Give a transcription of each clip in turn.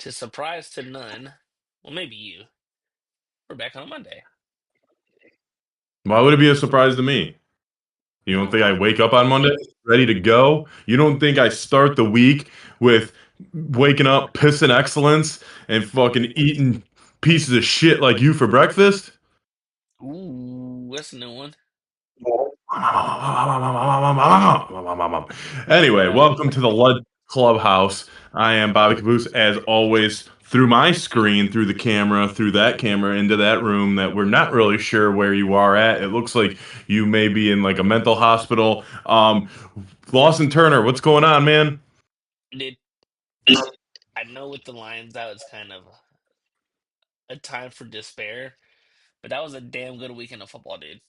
To surprise to none, well, maybe you, we're back on a Monday. Why would it be a surprise to me? You don't think I Oh, wake up on Monday ready to go? You don't think I start the week with waking up, pissing excellence, and fucking eating pieces of shit like you for breakfast? ooh, that's a new one. Anyway, Uh, welcome to the Legends Clubhouse. I am Bobby Kaboose, as always, through my screen, through the camera, through that camera, into that room that we're not really sure where you are at. It looks like you may be in like a mental hospital. Lawson Turner, what's going on, man? dude, I know with the Lions out, it's kind of a time for despair, but that was a damn good weekend of football, dude.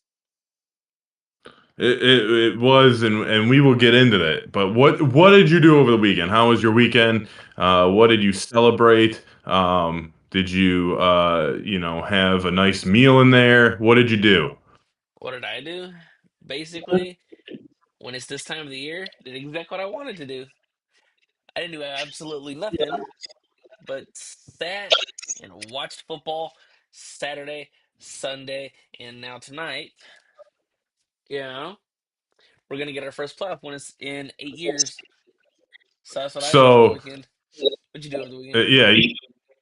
It was, and we will get into that. But what did you do over the weekend? How was your weekend? What did you celebrate? Did you have a nice meal in there? What did you do? What did I do? Basically, when it's this time of the year, did exactly what I wanted to do. I didn't do absolutely nothing, but sat and watched football Saturday, Sunday, and now tonight. You know, we're gonna get our first playoff when it's in 8 years. So that's what I did over the So, weekend. What'd you do over the weekend? yeah,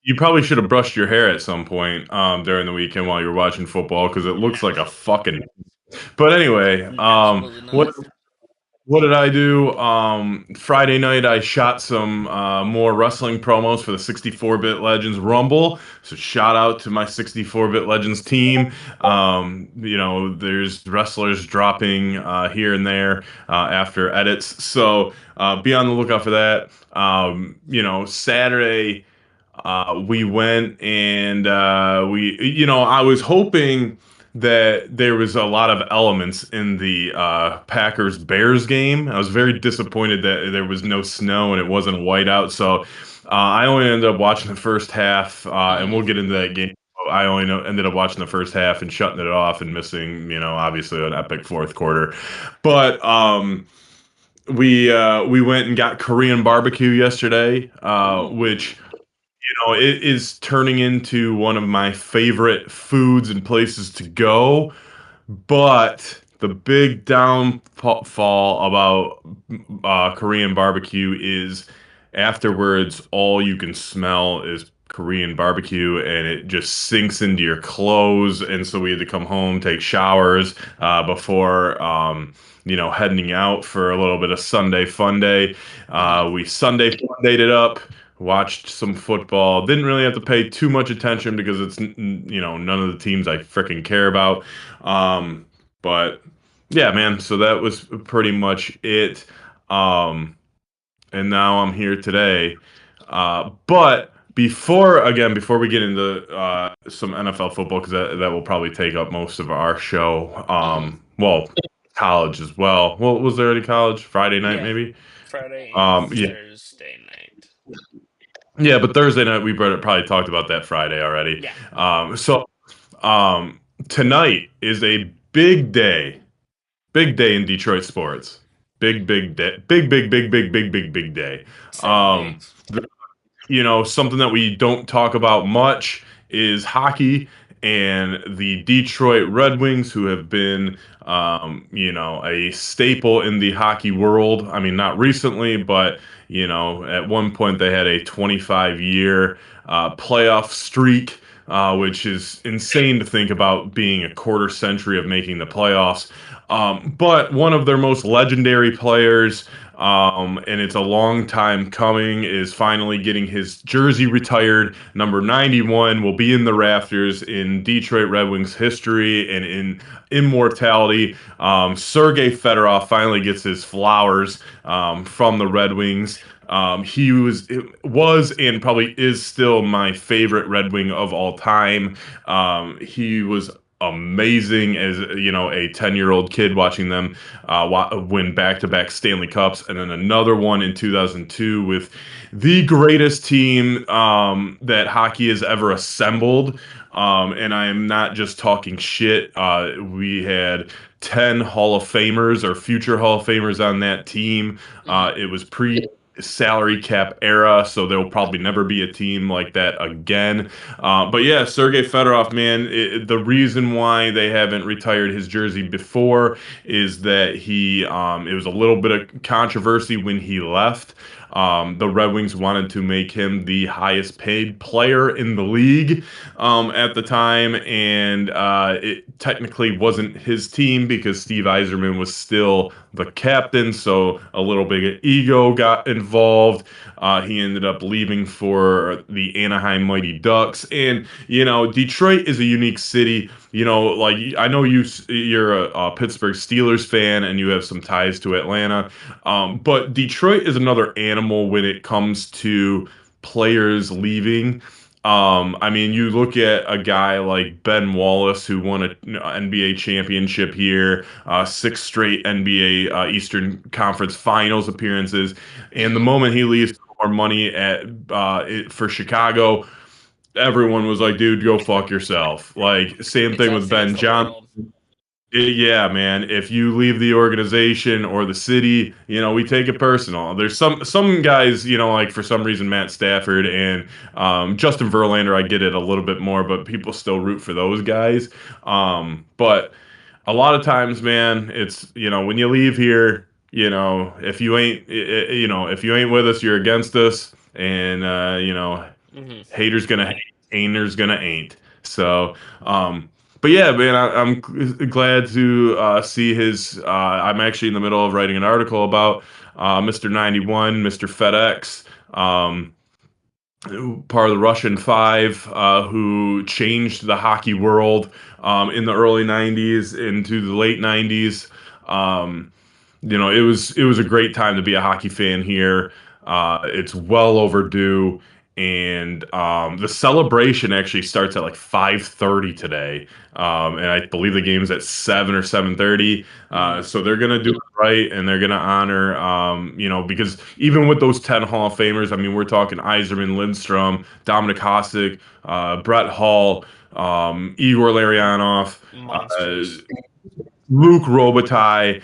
you probably should have brushed your hair at some point during the weekend while you were watching football because it looks Nah, like a fucking. But anyway, absolutely what not. What did I do? Friday night, I shot some more wrestling promos for the 64-bit Legends Rumble. So shout out to my 64-bit Legends team. There's wrestlers dropping here and there after edits. So be on the lookout for that. Saturday. We went and I was hoping that there was a lot of elements in the Packers Bears game. I was very disappointed that there was no snow and it wasn't white out. So I only ended up watching the first half, and Mm, we'll get into that game. I only ended up watching the first half and shutting it off and missing, obviously an epic fourth quarter. But we went and got Korean barbecue yesterday, ooh. which it is turning into one of my favorite foods and places to go. But the big downfall about Korean barbecue is afterwards, all you can smell is Korean barbecue, and it just sinks into your clothes. And so we had to come home, take showers before, heading out for a little bit of Sunday fun day. Mm-hmm. We Sunday fun dayed it up. Watched some football. Didn't really have to pay too much attention because it's none of the teams I freaking care about. Um, but yeah, man. So that was pretty much it. Um, and now I'm here today. But before we get into some NFL football, because that will probably take up most of our show. Mm-hmm. Well, college as well. Well, was there any college Friday night Yeah, maybe? Friday and Yeah, Thursday night. yeah. But Thursday night we probably talked about that Friday already. Yeah. So tonight is a big day. Big day in Detroit sports. Big day. Big day. Several Um, bigs. Something that we don't talk about much is hockey and the Detroit Red Wings, who have been, a staple in the hockey world. I mean, not recently, but, at one point they had a 25-year playoff streak. Which is insane to think about being a quarter century of making the playoffs. But one of their most legendary players, and it's a long time coming, is finally getting his jersey retired. Number 91 will be in the rafters in Detroit Red Wings history and in immortality. Sergei Fedorov finally gets his flowers from the Red Wings. He was and probably is still my favorite Red Wing of all time. He was amazing as a 10-year-old kid watching them win back-to-back Stanley Cups, and then another one in 2002 with the greatest team that hockey has ever assembled. And I am not just talking shit. We had 10 Hall of Famers or future Hall of Famers on that team. Mm-hmm. It was pre salary cap era, so there'll probably never be a team like that again. But yeah, Sergei Fedorov, man, the reason why they haven't retired his jersey before is that it was a little bit of controversy when he left. The Red Wings wanted to make him the highest paid player in the league at the time, and it technically wasn't his team because Steve Yzerman was still the captain, so a little bit of ego got involved. He ended up leaving for the Anaheim Mighty Ducks, and Detroit is a unique city. Like I know you're a Pittsburgh Steelers fan and you have some ties to Atlanta, but Detroit is another animal when it comes to players leaving. I mean, you look at a guy like Ben Wallace who won an NBA championship here, six straight NBA Eastern Conference Finals appearances, and the Hmm. moment he leaves for more money for Chicago, everyone was like, "Dude, go fuck yourself." Like, same It's thing us with against Ben the Johnson. world. Yeah, man. If you leave the organization or the city, we take it personal. There's some guys, like for some reason Matt Stafford and Justin Verlander, I get it a little bit more, but people still root for those guys. But a lot of times, man, it's when you leave here, if you ain't, if you ain't with us, you're against us, and Hmm. haters gonna hate, ain'ters gonna ain't. So, but yeah, man, I'm glad to see his. I'm actually in the middle of writing an article about Mr. 91, Mr. FedEx, part of the Russian Five, who changed the hockey world in the early '90s into the late '90s. Um, it was a great time to be a hockey fan here. It's well overdue, and the celebration actually starts at like 5:30 today, and I believe the game's at 7 or 7:30. Hmm. So they're gonna do it right, and they're gonna honor, because even with those 10 Hall of Famers, I mean, we're talking Yzerman, Lindstrom, Dominic Hasek, Brett Hall, Igor Larionov, uh, Monsters. Luke Robitaille,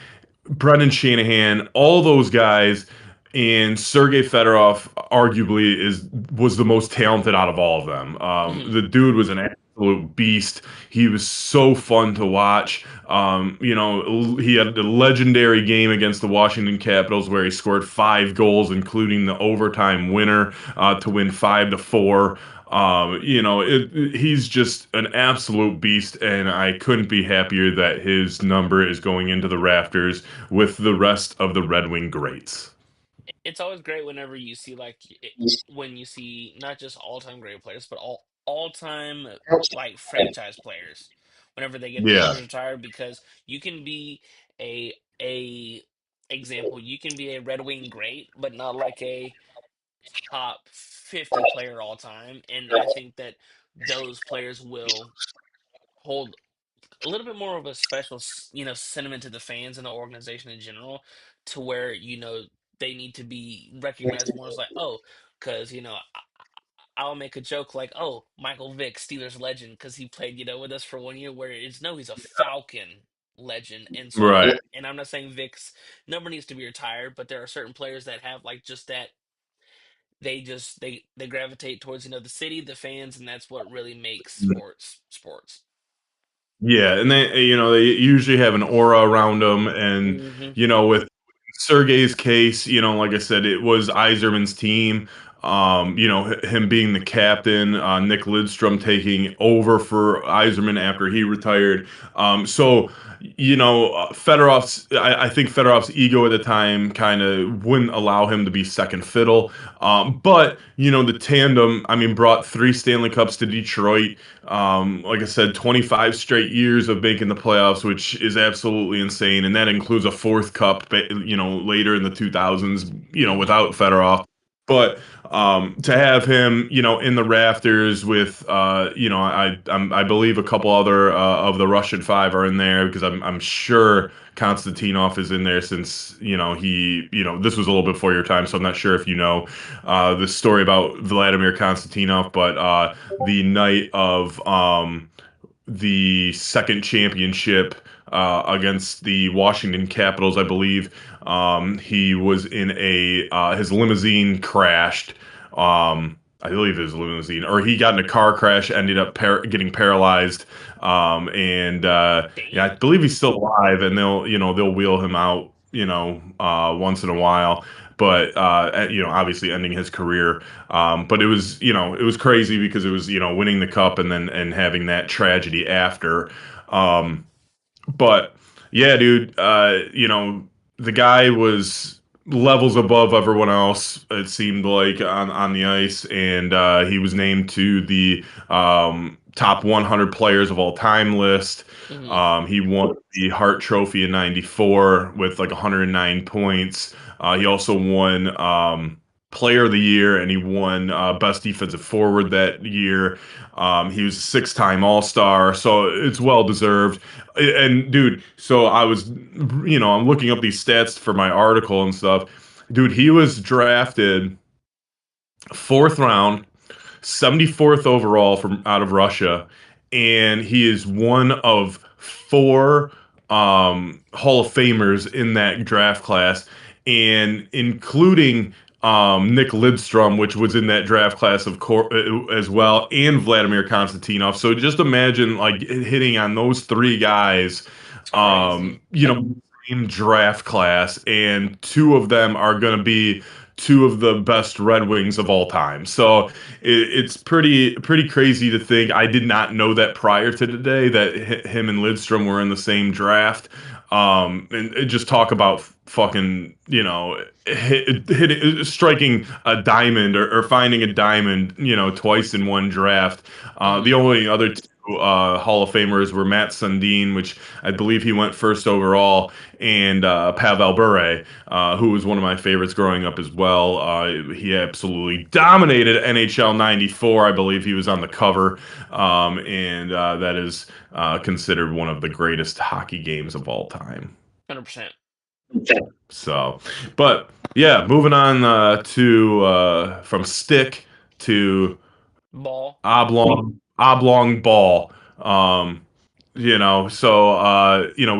Brendan Shanahan, all those guys, and Sergei Fedorov arguably was the most talented out of all of them. Hmm. The dude was an absolute beast. He was so fun to watch. He had a legendary game against the Washington Capitals where he scored 5 goals, including the overtime winner to win 5-4. He's just an absolute beast, and I couldn't be happier that his number is going into the rafters with the rest of the Red Wing greats. It's always great whenever you see when you see not just all-time great players, but all-time like franchise players. Whenever they get their Yeah. numbers retired, because you can be a example, you can be a Red Wing great, but not like a top 50 player all time. And I think that those players will hold a little bit more of a special, sentiment to the fans and the organization in general, to where they need to be recognized more as like, oh, because I'll make a joke like, oh, Michael Vick, Steelers legend, because he played with us for 1 year. Where it's no, he's a Falcon legend, and so Right. and I'm not saying Vick's number needs to be retired, but there are certain players that have like just that. They gravitate towards the city, the fans, and that's what really makes sports. Yeah, and they usually have an aura around them, and Hmm. with Sergei's case, like I said, it was Yzerman's team. Him being the captain, Nick Lidstrom taking over for Yzerman after he retired. So I think Fedorov's ego at the time kind of wouldn't allow him to be second fiddle. But the tandem, I mean, brought 3 Stanley Cups to Detroit. Like I said, 25 straight years of making the playoffs, which is absolutely insane, and that includes a fourth cup, later in the 2000s, Hmm. without Fedorov. But to have him, in the rafters with, I believe a couple other of the Russian Five are in there because I'm sure Konstantinov is in there since this was a little bit before your time, so I'm not sure if the story about Vladimir Konstantinov, but the night of the second championship against the Washington Capitals, I believe. He was in a his limousine crashed. I believe his limousine, or he got in a car crash, ended up getting paralyzed. And yeah, I Damn. believe he's still alive, and they'll wheel him out, once in a while. But obviously ending his career. But it was crazy because it was winning the cup and then and having that tragedy after. Um, but yeah, dude, the guy was levels above everyone else. It seemed like on the ice, and he was named to the top 100 players of all time list. Hmm. He won the Hart Trophy in '94 with like 109 points. He also won Player of the Year, and he won Best Defensive Forward that year. He was a six-time All-Star, so it's well deserved. And dude, so I'm looking up these stats for my article and stuff. Dude, he was drafted fourth round, 74th overall from out of Russia, and he is one of four Hall of Famers in that draft class, and including Nick Lidstrom, which was in that draft class of course as well, and Vladimir Konstantinov. So just imagine like hitting on those three guys, It's crazy. same draft class, and two of them are going to be two of the best Red Wings of all time. So it's pretty crazy to think. I did not know that prior to today that him and Lidstrom were in the same draft. And just talk about fucking striking a diamond or finding a diamond twice in one draft. The Hmm. only other two Hall of Famers were Matt Sundin, which I believe he went first overall, and Pavel Bure, who was one of my favorites growing up as well. He absolutely dominated NHL '94. I believe he was on the cover, and that is considered one of the greatest hockey games of all time. 100%. So, but yeah, moving on to from stick to Ball. oblong ball. Um, we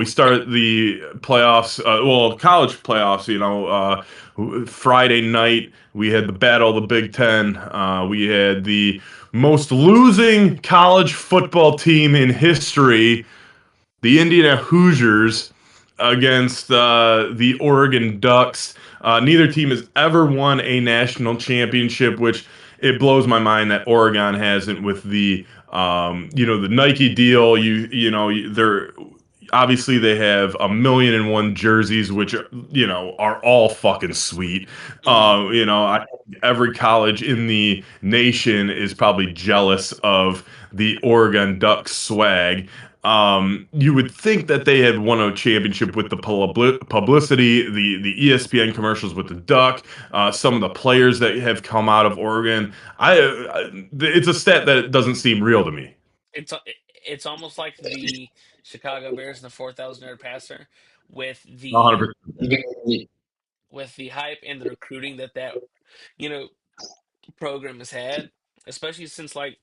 start the playoffs, college playoffs, Friday night we had the battle of the Big Ten. We had the most losing college football team in history, the Indiana Hoosiers, against the Oregon Ducks. Neither team has ever won a national championship, which it blows my mind that Oregon hasn't with the Nike deal. They're obviously they have 1,000,001 jerseys, which are all fucking sweet. Hmm. I think every college in the nation is probably jealous of the Oregon Ducks swag. You would think that they had won a championship with the publicity, the ESPN commercials with the duck, some of the players that have come out of Oregon. It's a stat that doesn't seem real to me. It's it's almost like the Chicago Bears and the 4,000-yard passer with the 100%. with the hype and the recruiting that you know program has had, especially since like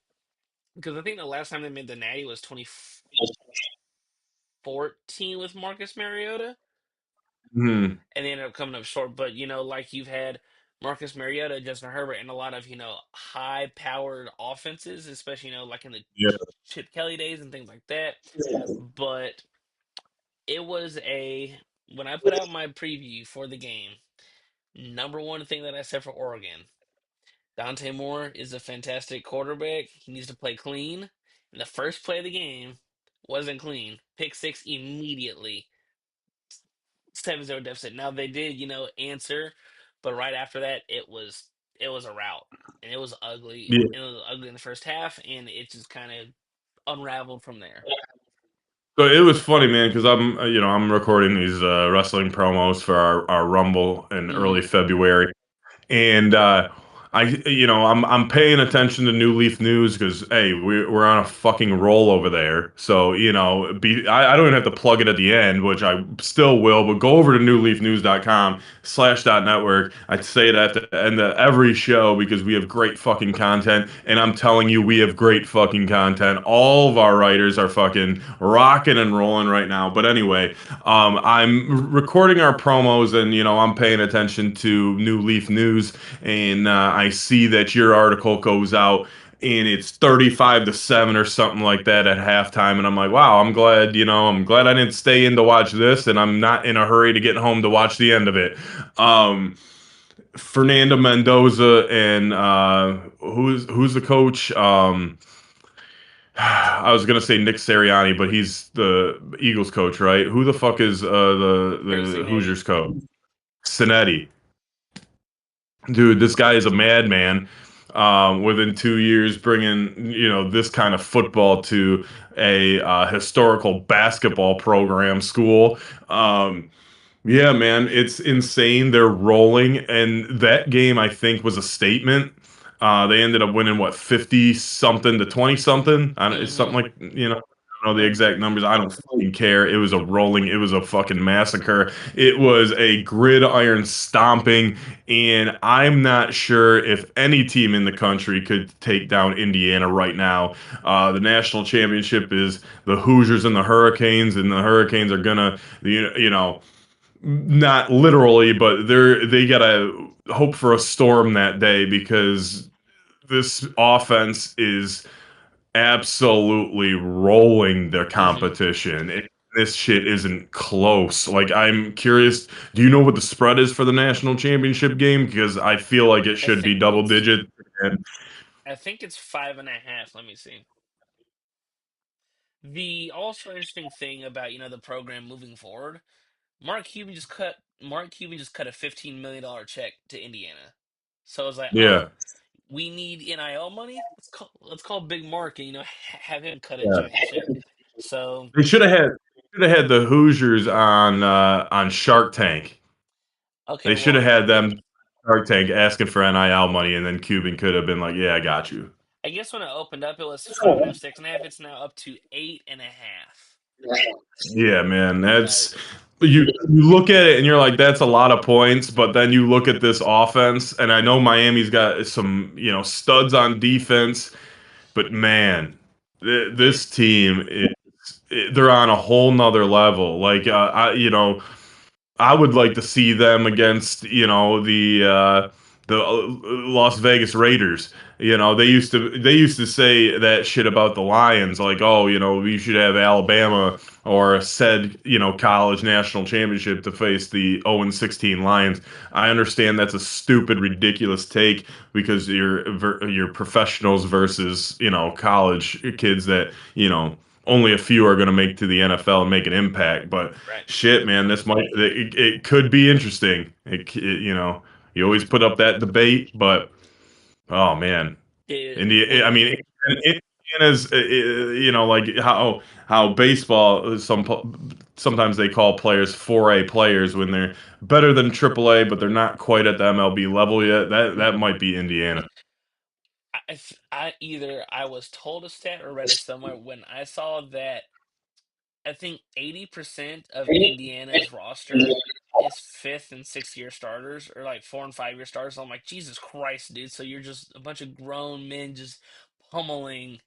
because I think the last time they made the Natty was 2014 with Marcus Mariota, Hmm. and they ended up coming up short. But like you've had Marcus Mariota, Justin Herbert, and a lot of high-powered offenses, especially like in the Yeah. Chip Kelly days and things like that. But it was a when I put out my preview for the game, number one thing that I said for Oregon, Dante Moore is a fantastic quarterback. He needs to play clean. And the first play of the game wasn't clean. Pick six immediately. 7-0 deficit. Now they did, answer, but right after that it was a rout. And it was ugly. Yeah. And it was ugly in the first half, and it just kind of unraveled from there. So it was funny, man, because I'm recording these wrestling promos for our Rumble in early Hmm. February, and I'm paying attention to New Leaf News because hey, we're on a fucking roll over there. So I don't even have to plug it at the end, which I still will. But go over to newleafnews.com/network. I say it at the end of every show because we have great fucking content, and I'm telling you, we have great fucking content. All of our writers are fucking rocking and rolling right now. But anyway, I'm recording our promos, and I'm paying attention to New Leaf News, and I see that your article goes out and it's 35-7 or something like that at halftime, and I'm like, wow, I'm glad I didn't stay in to watch this, and I'm not in a hurry to get home to watch the end of it. Fernando Mendoza and who's the coach? I was gonna say Nick Sirianni, but he's the Eagles coach, right? Who the fuck is Greg the Signetti. Hoosiers coach? Cinetti. Dude, this guy is a madman. Within 2 years, bringing this kind of football to a historical basketball program school. Yeah, man, it's insane. They're rolling, and that game I think was a statement. They ended up winning what 50 something to 20 something. It's something Mm-hmm. like I don't know the exact numbers. I don't fucking care. It was a rolling. It was a fucking massacre. It was a gridiron stomping, and I'm not sure if any team in the country could take down Indiana right now. The national championship is the Hoosiers and the Hurricanes, and the Hurricanes are gonna not literally, but they gotta hope for a storm that day because this offense is absolutely rolling the Mm-hmm. competition. This shit isn't close. Like, I'm curious, do you know what the spread is for the national championship game? Because I feel like it I should be think double it's digit. And I think it's 5.5. Let me see. The also interesting thing about the program moving forward, Mark Cuban just cut a $15 million check to Indiana. So it's like, yeah, we need NIL money. Let's call Big Mark and have him cut a yeah. giant check. So They should have had the Hoosiers on Shark Tank. okay, They should well, have had them Shark Tank asking for NIL money, and then Cuban could have been like, "Yeah, I got you." I guess when it opened up, it was 5.5, 6.5. It's now up to 8.5. Yeah, man, Like, that's you look at it and you're like, that's a lot of points, but then you look at this offense, and I know Miami's got some studs on defense, but man, dude, this team they're on a whole nother level. Like, I would like to see them against, the Las Vegas Raiders. They used to say that shit about the Lions, like, oh, we should have Alabama or said, college national championship to face the 0-16 Lions. I understand that's a stupid, ridiculous take because you're professionals versus, college kids that, only a few are going to make to the NFL and make an impact. But right, shit, man, it could be interesting. You always put up that debate, but oh man, dude. I mean, Indiana's like how baseball sometimes they call players 4A players when they're better than AAA, but they're not quite at the MLB level yet. That might be Indiana. I was told a stat or read it somewhere when I saw that I think 80% of Indiana's roster is fifth and 6th year starters, or like 4 and 5 year starters. I'm like, Jesus Christ, dude! So you're just a bunch of grown men just pummeling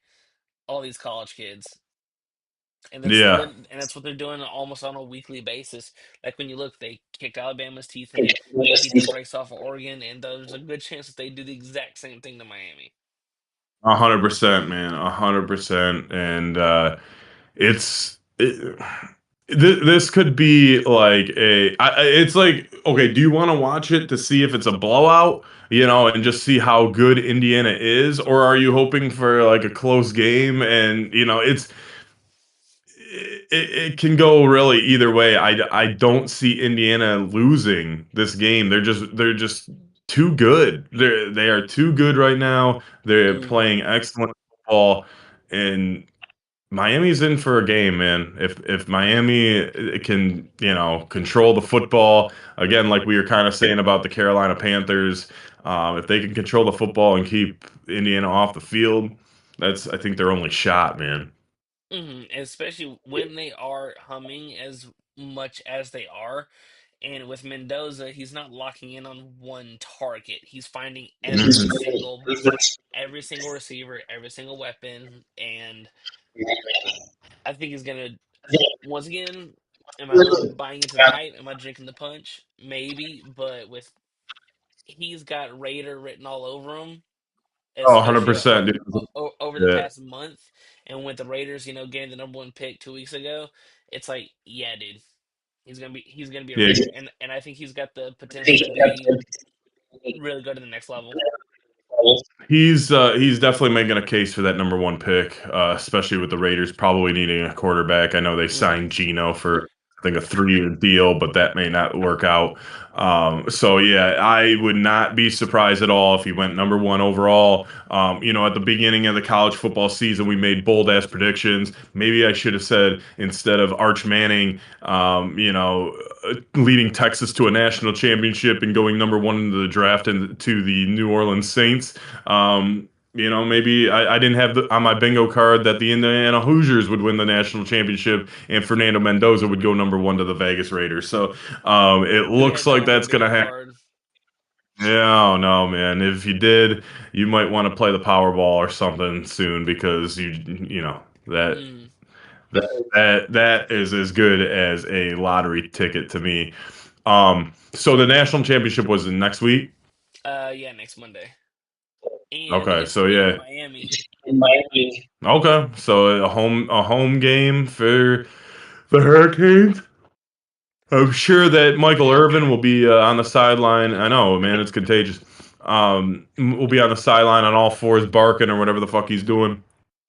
all these college kids, and Yeah. that's what they're doing almost on a weekly basis. Like when you look, they kicked Alabama's teeth in. They beat the brakes off of Oregon, and there's a good chance that they do the exact same thing to Miami. 100%, man, 100%, and it's it, this could be like it's like, okay, do you want to watch it to see if it's a blowout, and just see how good Indiana is, or are you hoping for like a close game? And it can go really either way. I don't see Indiana losing this game. They're just too good. They are too good right now. They're Mm-hmm. playing excellent football, and Miami's in for a game, man. If Miami can, control the football again, like we were kind of saying about the Carolina Panthers, If they can control the football and keep Indiana off the field, that's I think their only shot, man. Especially when they are humming as much as they are. And with Mendoza, he's not locking in on one target. He's finding every single receiver, every single weapon, and I think he's gonna once again. Am I a little bit buying into the hype? Am I drinking the punch? Maybe, but with he's got Raider written all over him, Oh, especially 100%, dude. over the Yeah. past month. And with the Raiders, getting the number one pick 2 weeks ago, it's like, yeah, dude, he's gonna be a Yeah. Raider, and I think he's got the potential to be really good to the next level. He's definitely making a case for that number one pick, especially with the Raiders probably needing a quarterback. I know they Hmm. signed Geno for I think a 3-year deal, but that may not work out. So yeah, I would not be surprised at all if he went number one overall. At the beginning of the college football season, we made bold ass predictions. Maybe I should have said instead of Arch Manning, leading Texas to a national championship and going number one into the draft and to the New Orleans Saints. Maybe I didn't have on my bingo card that the Indiana Hoosiers would win the national championship and Fernando Mendoza would go number one to the Vegas Raiders. So it Who looks had that like on their that's going to bingo happen. card? Yeah, oh, no, man. If you did, you might want to play the Powerball or something soon because that Mm. that is as good as a lottery ticket to me. So the national championship was next week. Yeah, next Monday, and Okay, it's so in yeah. Miami. Okay, so a home game for the Hurricanes. I'm sure that Michael Irvin will be on the sideline. I know, man, it's contagious. Will be on the sideline on all fours, barking or whatever the fuck he's doing.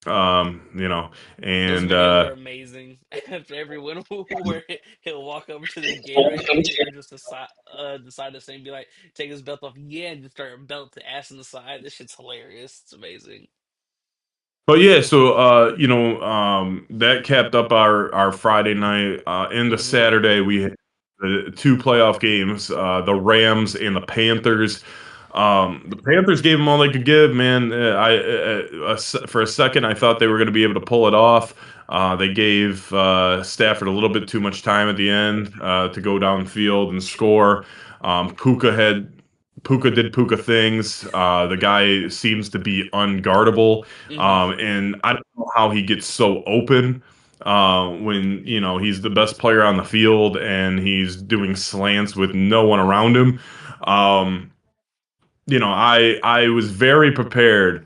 Um, you know, Those and videos are amazing. After every win, where he'll walk over to the Gatorade container, just decide to sing, be like, take his belt off, yeah, and just start belt to ass in the side. This shit's hilarious. It's amazing. But yeah, so that capped up our Friday night. Into Hmm. Saturday, we had the two playoff games, the Rams and the Panthers. The Panthers gave them all they could give, man. For a second, I thought they were going to be able to pull it off. They gave Stafford a little bit too much time at the end to go downfield and score. Puka did Puka things. The guy seems to be unguardable, Hmm. and I don't know how he gets so open when he's the best player on the field and he's doing slants with no one around him. Um, I was very prepared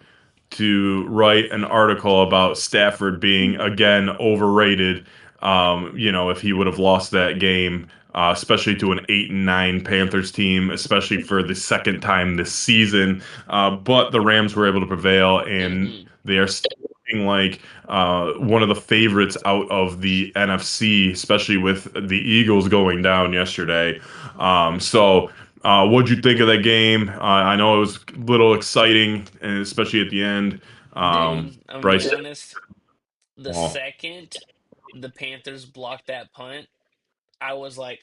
to write an article about Stafford being again overrated. If he would have lost that game, especially to an 8-9 Panthers team, especially for the second time this season. But the Rams were able to prevail, and Hmm. they are still looking like one of the favorites out of the NFC, especially with the Eagles going down yesterday. So. What'd you think of that game? I know it was a little exciting, and especially at the end. Dude, I'm gonna be Bryce. honest. The Well, second the Panthers blocked that punt, I was like,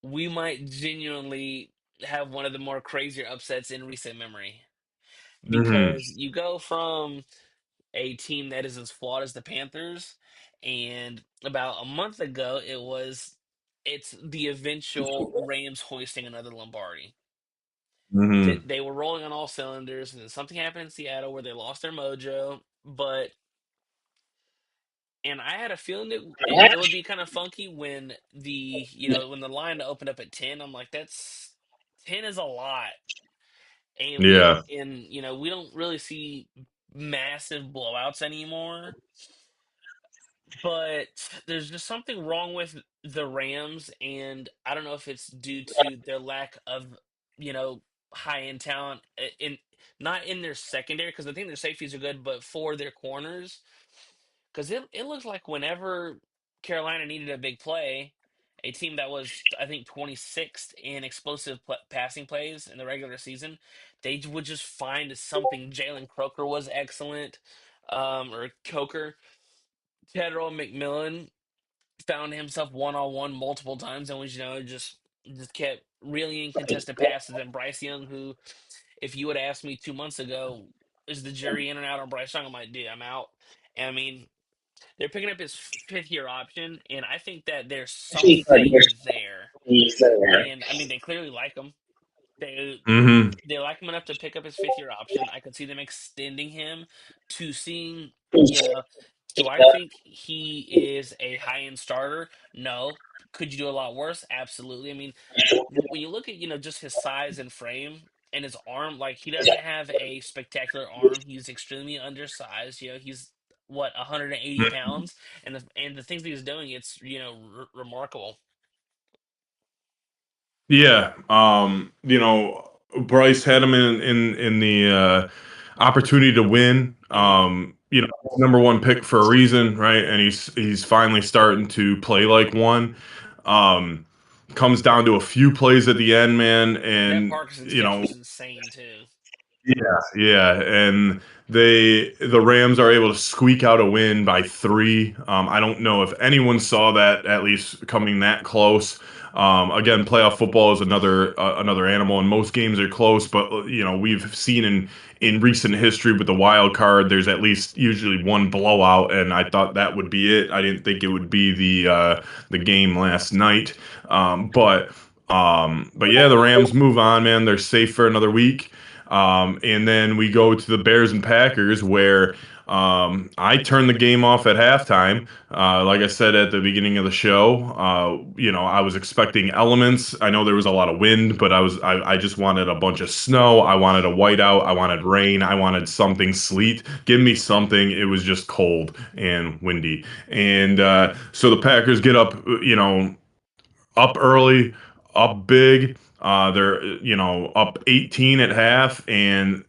we might genuinely have one of the more crazier upsets in recent memory. hmm Because you go from a team that is as flawed as the Panthers, and about a month ago, it's the eventual Rams hoisting another Lombardi. They, hmm they were rolling on all cylinders, and then something happened in Seattle where they lost their mojo. And I had a feeling that it would be kind of funky when the line opened up at 10. I'm like, that's 10 is a lot, and Yeah. we don't really see massive blowouts anymore. But there's just something wrong with the Rams, and I don't know if it's due to their lack of, you know, high end talent in not in their secondary, because I think their safeties are good, but for their corners, because it looks like whenever Carolina needed a big play, a team that was I think 26th in explosive passing plays in the regular season, they would just find something. Jalen Croker was excellent, or Coker. Tedrow McMillan found himself one on one multiple times and was just just kept reeling in contested passes. And Bryce Young, who, if you would ask me 2 months ago, is the jury in and out on Bryce Young? I'm like, dude, I'm out. And I mean, they're picking up his fifth year option, and I think that there's something there. And I mean, they clearly like him. They Hmm. they like him enough to pick up his fifth year option. I could see them extending him to seeing, you know, do I think he is a high end starter? No. Could you do a lot worse? Absolutely. I mean, when you look at, just his size and frame and his arm, like he doesn't have a spectacular arm. He's extremely undersized. He's what, 180 pounds, and the things that he's doing, it's remarkable. Yeah. Bryce had him in the opportunity to win. Hmm. Number one pick for a reason, right? And he's finally starting to play like one. Um, Comes down to a few plays at the end, man, That and Parkinson's catch was insane too. yeah, yeah, and the Rams are able to squeak out a win by three. I don't know if anyone saw that, at least coming that close. Again, playoff football is another animal, and most games are close. But we've seen in recent history with the wild card, there's at least usually one blowout, and I thought that would be it. I didn't think it would be the game last night. But yeah, the Rams move on, man. They're safe for another week. And then we go to the Bears and Packers, where I turned the game off at halftime. Like I said at the beginning of the show, I was expecting elements. I know there was a lot of wind, but I just wanted a bunch of snow. I wanted a whiteout. I wanted rain. I wanted something sleet. Give me something. It was just cold and windy. And so the Packers get up, up early, up big. They're up 18 at half, and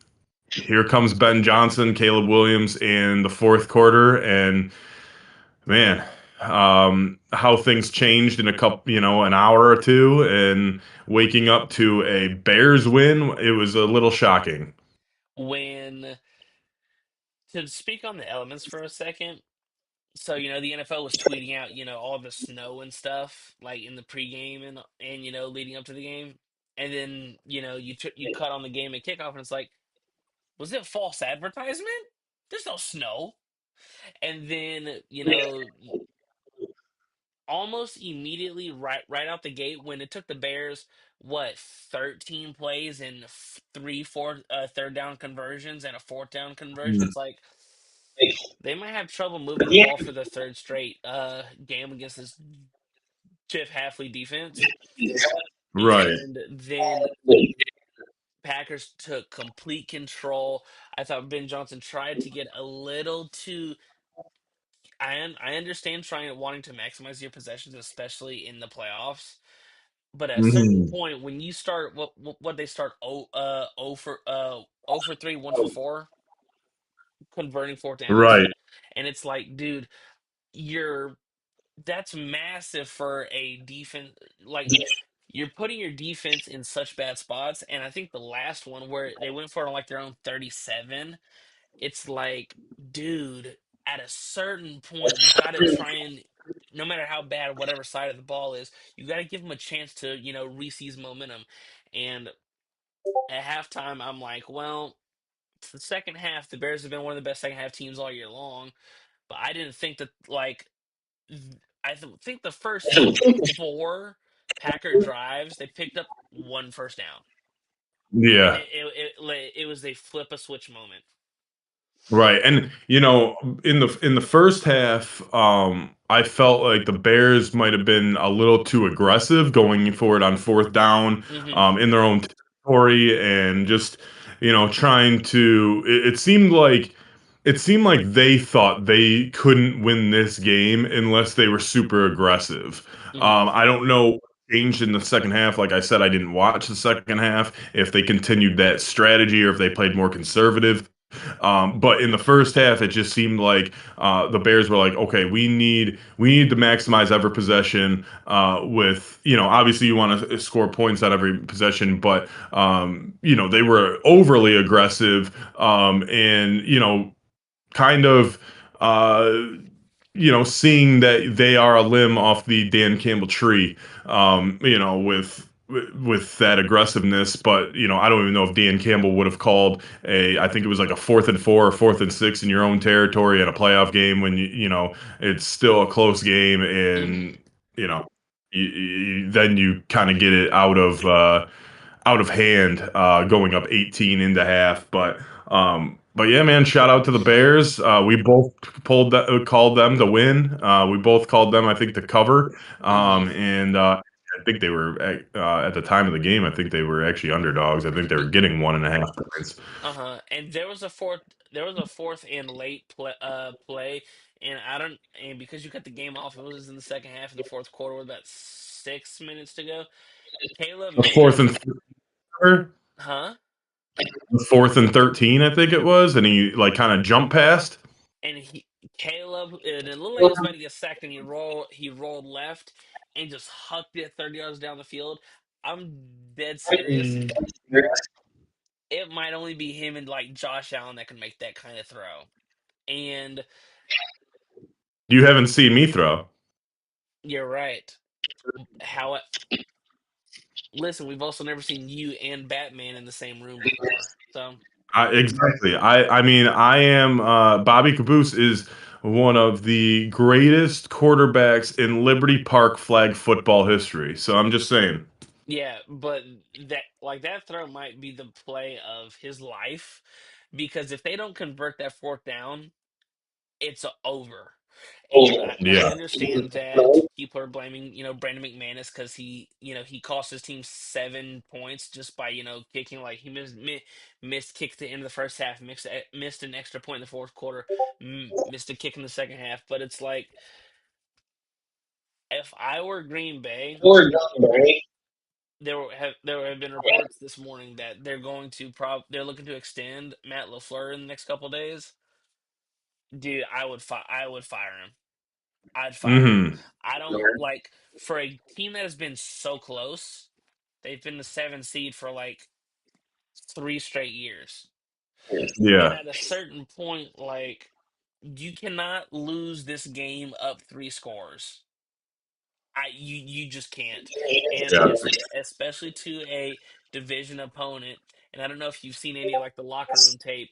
here comes Ben Johnson, Caleb Williams in the fourth quarter, and man, how things changed in a couple, an hour or two, and waking up to a Bears win, it was a little shocking. When To speak on the elements for a second, so the NFL was tweeting out, all the snow and stuff, like in the pregame and leading up to the game, and then you cut on the game at kickoff, and it's like, was it false advertisement? There's no snow. And then almost immediately, right out the gate, when it took the Bears, what, 13 plays and three four third down conversions and a fourth down conversion, Mm. it's like they might have trouble moving the ball for the third straight game against this Jeff Halfley defense. Right. And then Packers took complete control. I thought Ben Johnson tried to get a little too. I understand wanting to maximize your possessions, especially in the playoffs. But at a certain Mhm. point, when you start what they start, 0 for 3, 1 for 4, converting fourth downs, Right. and it's like, dude, you're that's massive for a defense. Like, you're putting your defense in such bad spots. And I think the last one where they went for it on like their own 37, it's like, dude, at a certain point, you got to try and, no matter how bad whatever side of the ball is, you got to give them a chance to, re-seize momentum. And at halftime, I'm like, well, it's the second half. The Bears have been one of the best second half teams all year long. But I didn't think that, like, think the first four Packer drives, they picked up one first down. And Yeah. it was a flip a switch moment. Right. And in the first half, I felt like the Bears might have been a little too aggressive going forward on fourth down, Hmm. in their own territory, and just, trying to it seemed like they thought they couldn't win this game unless they were super aggressive. Hmm. I don't know what changed in the second half. Like I said, I didn't watch the second half, if they continued that strategy or if they played more conservative. But in the first half, it just seemed like the Bears were like, okay, we need to maximize every possession. With obviously you want to score points on every possession, but they were overly aggressive, and kind of. Uh, seeing that they are a limb off the Dan Campbell tree, with that aggressiveness. But I don't even know if Dan Campbell would have called I think it was like a 4th and 4 or 4th and 6 in your own territory in a playoff game when it's still a close game, Hmm. and you know, then you kind of get it out of hand, going up 18 into half. But yeah, man, shout out to the Bears. We both called them to win. We both called them, I think, to cover. Hmm. And I think they were at the time of the game. I think they were actually underdogs. I think they were getting 1.5 points. Uh-huh. And there was a fourth and late play, and I don't and because you cut the game off, it was in the second half in the fourth quarter with about 6 minutes to go. Caleb The made fourth a and third, huh? the 4th and 13, I think it was, and he like kind of jumped past. And Caleb, and it looked like he was about to get sacked, and he rolled left and just hucked it 30 yards down the field. I'm dead serious. It might only be him and like Josh Allen that can make that kind of throw. And You haven't seen me throw. you're right. How listen, we've also never seen you and Batman in the same room before. So Exactly. I mean, I am Bobby Caboose is one of the greatest quarterbacks in Liberty Park flag football history. So I'm just saying. yeah, but that throw might be the play of his life because if they don't convert that fourth down, it's over. And I Yeah. understand that people are blaming, Brandon McManus because he cost his team 7 points just by, kicking like he missed kick at the end of the first half, missed an extra point in the fourth quarter, missed a kick in the second half. But it's like if I were Green Bay, there have been reports this morning that they're looking to extend Matt LaFleur in the next couple days. Dude, I would fire him. I'd fire him. Hmm. I don't like for a team that has been so close. They've been the 7th seed for like 3 straight years, and Yeah. at a certain point, like you cannot lose this game up 3 scores. You just can't, and Yeah. especially to a division opponent. And I don't know if you've seen any of like the locker room tape,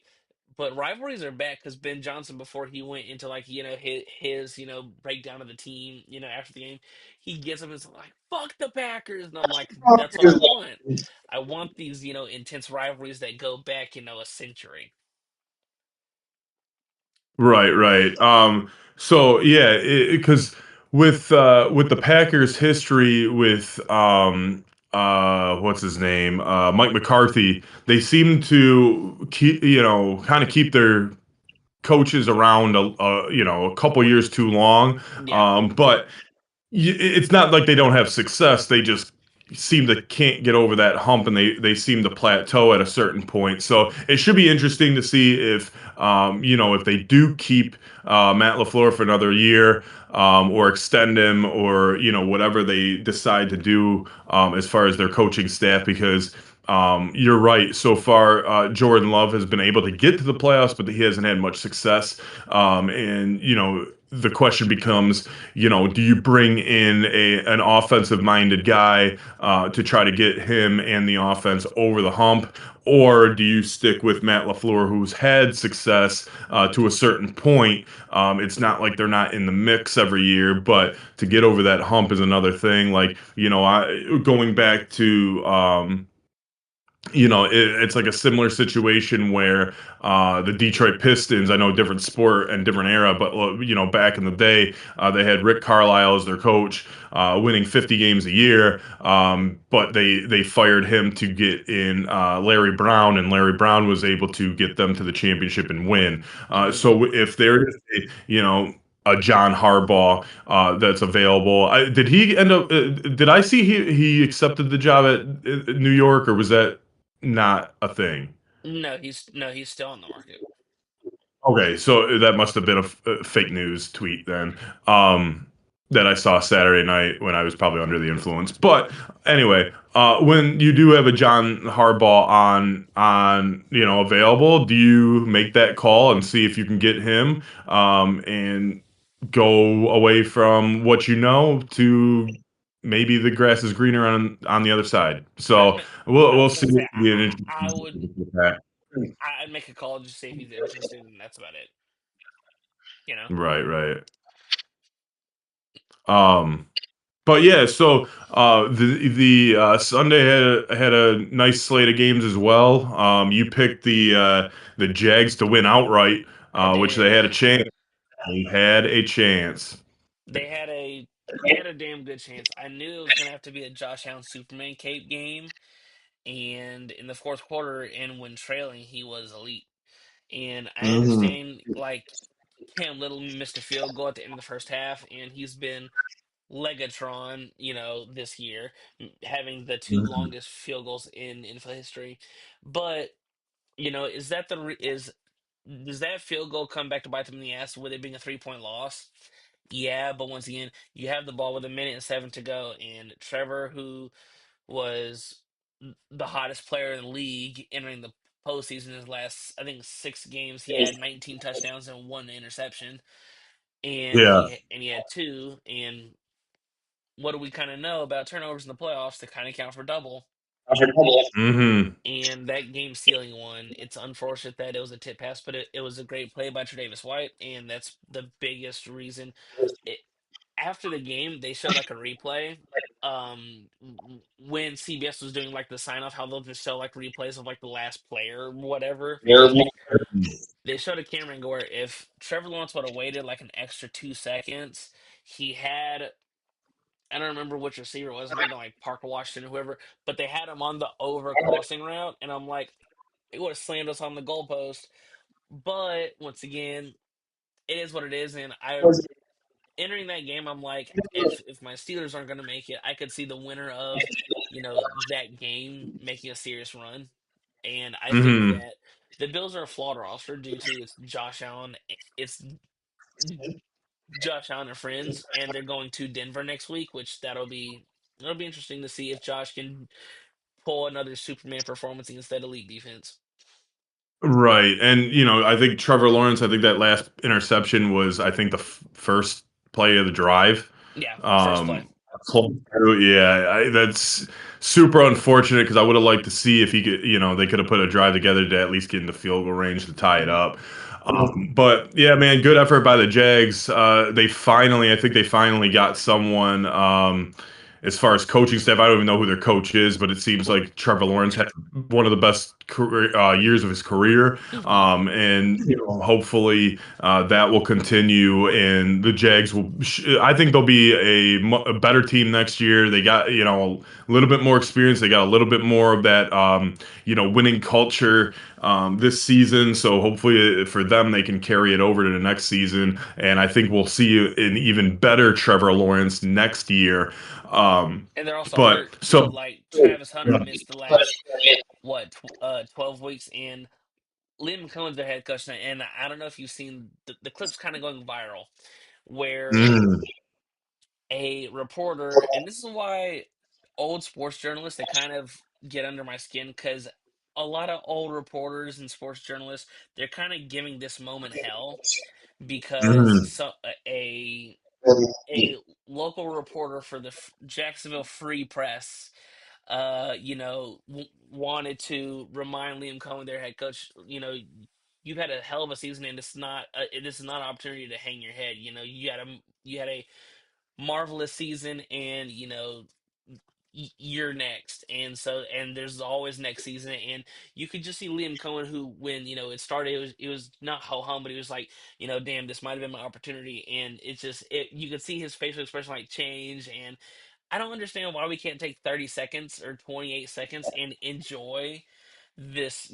but rivalries are back because Ben Johnson, before he went into like his breakdown of the team, after the game, he gets up and is like "fuck the Packers," and I'm like, that's what I want. I want these intense rivalries that go back a century. Right, right. So yeah, because with the Packers' history with what's his name, Mike McCarthy, they seem to kind of keep their coaches around a couple years too long. Yeah. But it's not like they don't have success. They just seem to can't get over that hump, and they seem to plateau at a certain point. So it should be interesting to see if they do keep Matt LaFleur for another year, or extend him, or whatever they decide to do, as far as their coaching staff, because you're right. So far, Jordan Love has been able to get to the playoffs, but he hasn't had much success. And the question becomes, do you bring in an offensive minded guy to try to get him and the offense over the hump? Or do you stick with Matt LaFleur, who's had success to a certain point? It's not like they're not in the mix every year, but to get over that hump is another thing. Like, going back to it's like a similar situation where the Detroit Pistons, I know different sport and different era, but back in the day, they had Rick Carlisle as their coach, winning 50 games a year. But they fired him to get in Larry Brown, and Larry Brown was able to get them to the championship and win. Hmm. So if there is a John Harbaugh that's available. Did he end up? Did I see he accepted the job at New York, or was that not a thing? No, he's still on the market. Okay, so that must have been a fake news tweet then. Um, that I saw Saturday night when I was probably under the influence. But anyway, when you do have a John Harbaugh on available, do you make that call and see if you can get him? And go away from what you know to maybe the grass is greener on the other side. I So mean, I we'll was see. gonna say It'll be an I interesting would with that. I'd make a call just say if he's interested, and that's about it. You know. Right, right. Um, but yeah, so the Sunday had a nice slate of games as well. You picked the Jags to win outright, I which they had a did. chance. They had a chance. They had a they had a damn good chance. I knew it was gonna have to be a Josh Allen Superman cape game, and in the fourth quarter, and when trailing, he was elite. And I Hmm. understand like Cam Little missed a field goal at the end of the first half, and he's been Legatron, this year, having the two longest field goals in NFL history. But is that does that field goal come back to bite them in the ass with it being a 3-point loss? Yeah, but once again, you have the ball with a minute and seven to go, and Trevor, who was the hottest player in the league entering the postseason in his last, I think, 6 games, he had 19 touchdowns and one interception, and Yeah. he had two. And what do we kind of know about turnovers in the playoffs? They kind of count for double. Hmm. And that game sealing one, it's unfortunate that it was a tip pass, but it was a great play by Tre'Davious White, and that's the biggest reason. It, After the game, they showed like a replay. When CBS was doing like the sign off, how they'll just show like replays of like the last player or whatever. They showed a camera angle where if Trevor Lawrence would have waited like an extra 2 seconds, he had, I don't remember which receiver it was. It might have been like Parker Washington, whoever, but they had him on the over crossing route, and I'm like, it would have slammed us on the goalpost. But once again, it is what it is, and I entering that game, I'm like, if my Steelers aren't going to make it, I could see the winner of that game making a serious run, and I think Hmm. that the Bills are a flawed roster due to it's Josh Allen. It's Josh Allen and friends, and they're going to Denver next week, which that'll be interesting to see if Josh can pull another Superman performance instead of elite defense. Right. And, I think Trevor Lawrence, I think that last interception was, I think, the first play of the drive. Yeah, first play. Um, yeah, that's super unfortunate because I would have liked to see if he could, they could have put a drive together to at least get into field goal range to tie it up. But yeah, man, good effort by the Jags. I think they finally got someone. As far as coaching staff, I don't even know who their coach is, but it seems like Trevor Lawrence had one of the best years of his career, Hmm. and hopefully that will continue. And the Jags will, I think they'll be a better team next year. They got a little bit more experience. They got a little bit more of that winning culture this season. So hopefully for them, they can carry it over to the next season. And I think we'll see an even better Trevor Lawrence next year. Um, And they're also but hurt. so Like Travis Hunter missed the last 12 weeks, and Liam Cohen's their head coach now. And I don't know if you've seen the clips kind of going viral, where mm, a reporter, and this is why old sports journalists, they kind of get under my skin, because a lot of old reporters and sports journalists, they're kind of giving this moment hell because mm, a local reporter for the Jacksonville Free Press, wanted to remind Liam Cohen, their head coach, you've had a hell of a season, and this is not an opportunity to hang your head. You had a marvelous season, and you're next. And there's always next season, and you could just see Liam Cohen, who, when it started, it was not ho hum, but he was like, damn, this might have been my opportunity. And it's just, you could see his facial expression like change. And I don't understand why we can't take 30 seconds or 28 seconds and enjoy this,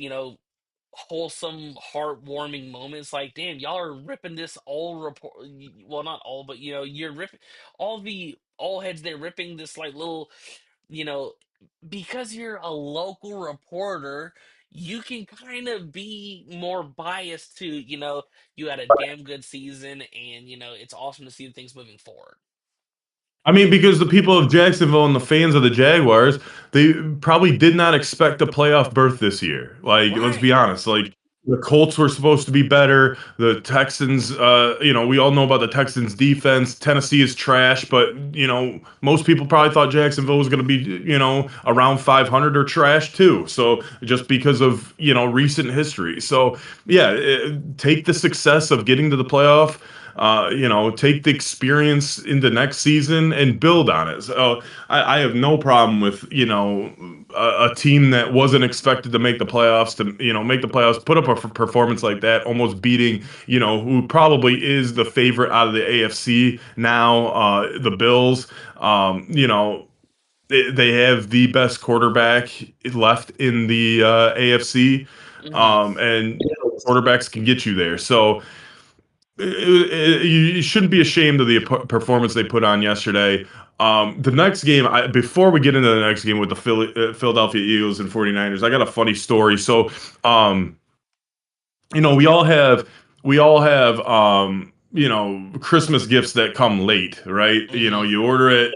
wholesome, heartwarming moments. Like, damn, y'all are ripping this old report. Well, not all, but you're ripping all heads. They're ripping this like little, you know, because you're a local reporter. You can kind of be more biased to, you had a damn good season, and it's awesome to see things moving forward. I mean, because the people of Jacksonville and the fans of the Jaguars, they probably did not expect a playoff berth this year. Like, let's be Right. honest. Like, The Colts were supposed to be better. The Texans, we all know about the Texans defense. Tennessee is trash, but most people probably thought Jacksonville was going to be, around 500 or trash too. So just because of, recent history. So yeah, take the success of getting to the playoff. Take the experience into next season and build on it. So I have no problem with a team that wasn't expected to make the playoffs to make the playoffs, put up a performance like that, almost beating who probably is the favorite out of the AFC now, the Bills. They have the best quarterback left in the AFC, Hmm. and quarterbacks can get you there. So you shouldn't be ashamed of the performance they put on yesterday. The next game, before we get into the next game with the Philadelphia Eagles and 49ers, I got a funny story. So, um, we all have Christmas gifts that come late, right? Hmm. You order it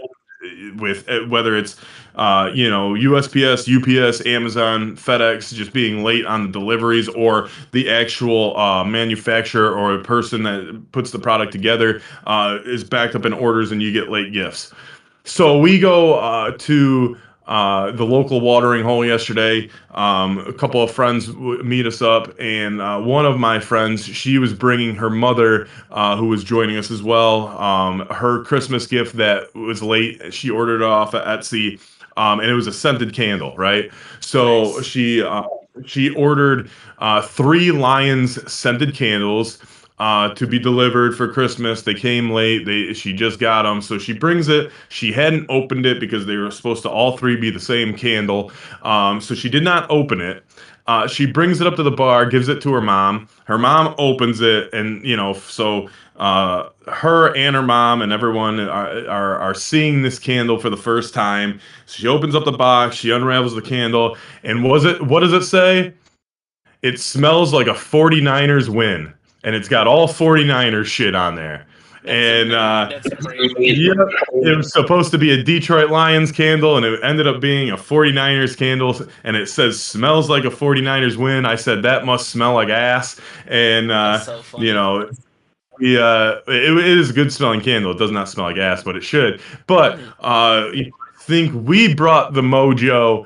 with whether it's USPS, UPS, Amazon, FedEx just being late on the deliveries, or the actual manufacturer or a person that puts the product together is backed up in orders and you get late gifts. So we go to the local watering hole yesterday. A couple of friends meet us up, and one of my friends, she was bringing her mother, who was joining us as well, her Christmas gift that was late. She ordered it off at Etsy, and it was a scented candle, right? So Nice. she ordered three Lions scented candles to be delivered for Christmas. They came late. She just got them, so she brings it. She hadn't opened it because they were supposed to all three be the same candle. So she did not open it. She brings it up to the bar, gives it to her mom. Her mom opens it, and so her and her mom and everyone are seeing this candle for the first time. She opens up the box, she unravels the candle, and what does it say? It smells like a 49ers win, and it's got all 49ers shit on there. And That's crazy. yeah, it was supposed to be a Detroit Lions candle, and it ended up being a 49ers candle, and it says smells like a 49ers win. I said that must smell like ass. And That's so you funny. know it is a good smelling candle. It does not smell like ass, but it should. But Hmm. I think we brought the mojo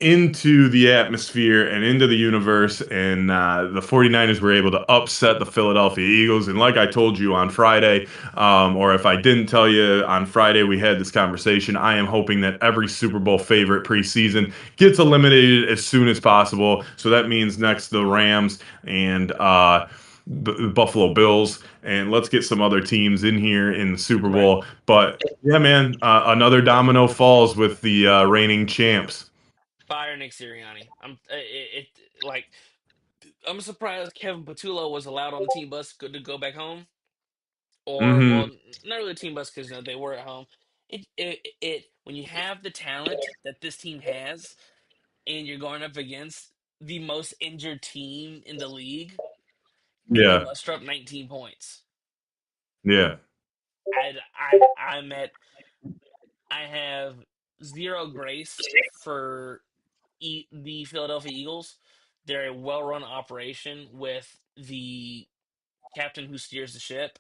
into the atmosphere and into the universe, and the 49ers were able to upset the Philadelphia Eagles. And like I told you on Friday, or if I didn't tell you on Friday, we had this conversation. I am hoping that every Super Bowl favorite preseason gets eliminated as soon as possible. So that means next the Rams and the Buffalo Bills, and let's get some other teams in here in the Super Right. Bowl. But yeah, man, another domino falls with the reigning champs. Fire Nick Sirianni. Like I'm surprised Kevin Patullo was allowed on the team bus to go back home. Or well, Hmm. not really team bus because they were at home. It when you have the talent that this team has, and you're going up against the most injured team in the league, and you Yeah, muster up 19 points. yeah. I'm at I have zero grace for the Philadelphia Eagles. They're a well-run operation with the captain who steers the ship,